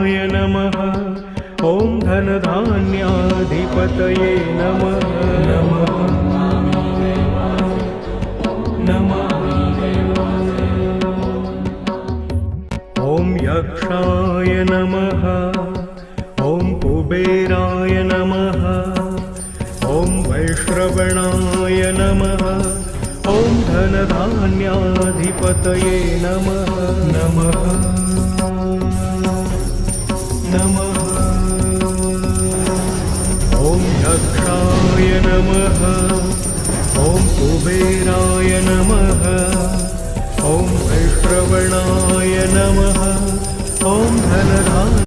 नमः। ॐ धनधान्याधिपतये नमः। ॐ यक्षाय नमः। ॐ कुबेराय नमः। ॐ वैश्रवणाय नमः। ॐ धनधान्याधिपतये नमः। ॐ यक्षाय नमः। ॐ कुबेराय नमः। ॐ वैश्रवणाय नमः। ॐ धनधान्याधिपतये